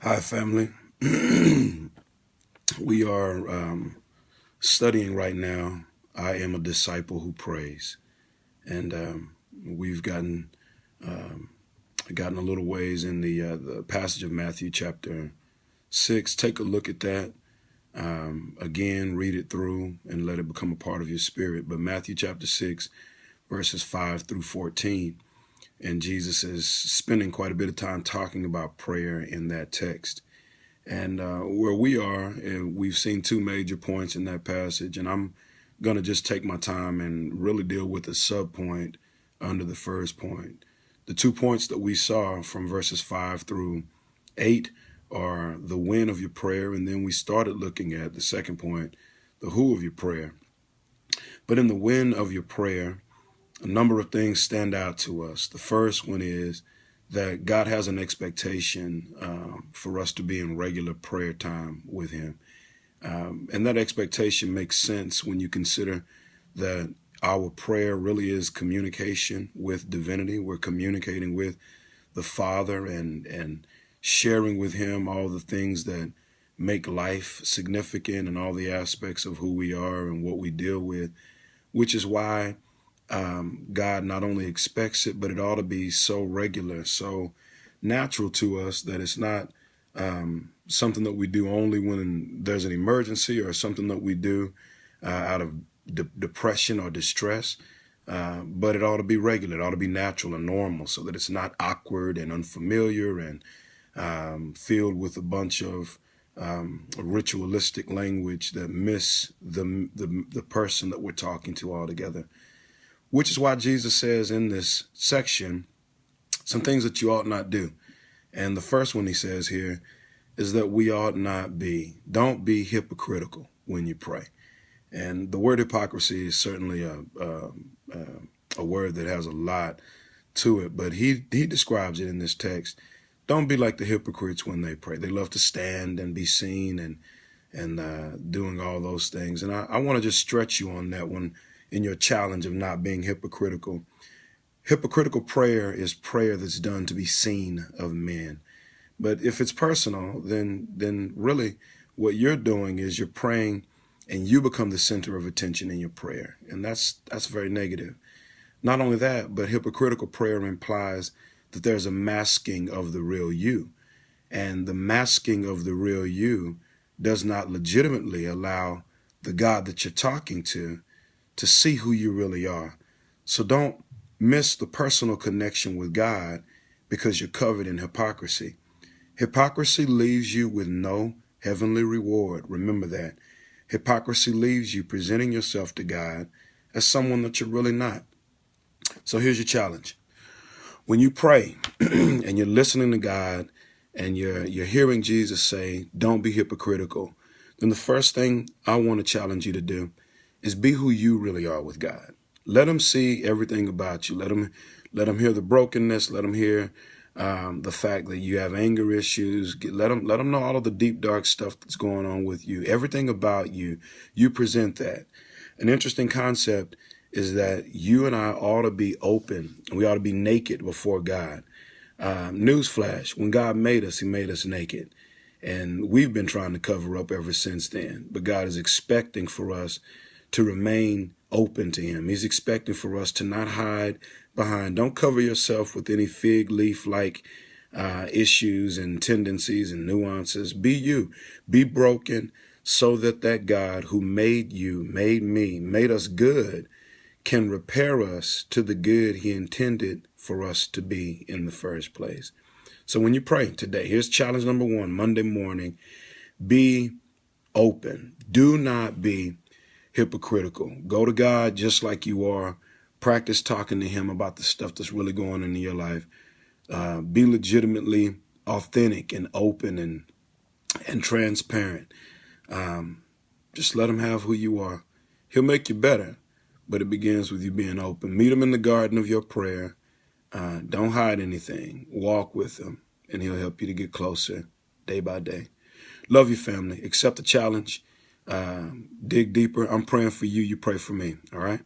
Hi, family. We are studying right now. I am a disciple who prays, and we've gotten a little ways in the passage of Matthew chapter 6. Take a look at that again. Read it through and let it become a part of your spirit. But Matthew chapter 6, verses 5 through 14, and Jesus is spending quite a bit of time talking about prayer in that text. And where we are, we've seen two major points in that passage, and I'm going to just take my time and really deal with a sub-point under the first point. The 2 points that we saw from verses 5 through 8 are the when of your prayer, and then we started looking at the second point, the who of your prayer. But in the when of your prayer, a number of things stand out to us. The first one is that God has an expectation for us to be in regular prayer time with him. And that expectation makes sense when you consider that our prayer really is communication with divinity. We're communicating with the Father and sharing with him all the things that make life significant and all the aspects of who we are and what we deal with, which is why God not only expects it, but it ought to be so regular, so natural to us that it's not something that we do only when there's an emergency or something that we do out of depression or distress, but it ought to be regular. It ought to be natural and normal so that it's not awkward and unfamiliar and filled with a bunch of ritualistic language that miss the person that we're talking to altogether. Which is why Jesus says in this section some things that you ought not do. And the first one he says here is that we ought not be. Don't be hypocritical when you pray. And the word hypocrisy is certainly a word that has a lot to it, but he describes it in this text. Don't be like the hypocrites when they pray. They love to stand and be seen and doing all those things. And I want to just stretch you on that one in your challenge of not being hypocritical. Hypocritical prayer is prayer that's done to be seen of men. But if it's personal, then really what you're doing is you're praying and you become the center of attention in your prayer. And that's very negative. Not only that, but hypocritical prayer implies that there's a masking of the real you. And the masking of the real you does not legitimately allow the God that you're talking to see who you really are. So don't miss the personal connection with God because you're covered in hypocrisy. Hypocrisy leaves you with no heavenly reward. Remember that. Hypocrisy leaves you presenting yourself to God as someone that you're really not. So here's your challenge. When you pray and you're listening to God and you're hearing Jesus say, don't be hypocritical, then the first thing I want to challenge you to do is be who you really are with God. Let him see everything about you. Let him hear the brokenness. Let him hear the fact that you have anger issues. Let him know all of the deep, dark stuff that's going on with you. Everything about you, you present that. An interesting concept is that you and I ought to be open. We ought to be naked before God. Newsflash, when God made us, he made us naked. And we've been trying to cover up ever since then. But God is expecting for us to remain open to him. He's expecting for us to not hide behind. Don't cover yourself with any fig leaf-like issues and tendencies and nuances. Be you. Be broken so that that God who made you, made me, made us good, can repair us to the good he intended for us to be in the first place. So when you pray today, here's challenge number 1, Monday morning, be open. Do not be hypocritical. Go to God just like you are. Practice talking to him about the stuff that's really going on in your life. Be legitimately authentic and open and transparent. Just let him have who you are. He'll make you better, but it begins with you being open. Meet him in the garden of your prayer. Don't hide anything. Walk with him, and he'll help you to get closer day by day. Love you, family. Accept the challenge. Dig deeper. I'm praying for you. You pray for me. All right?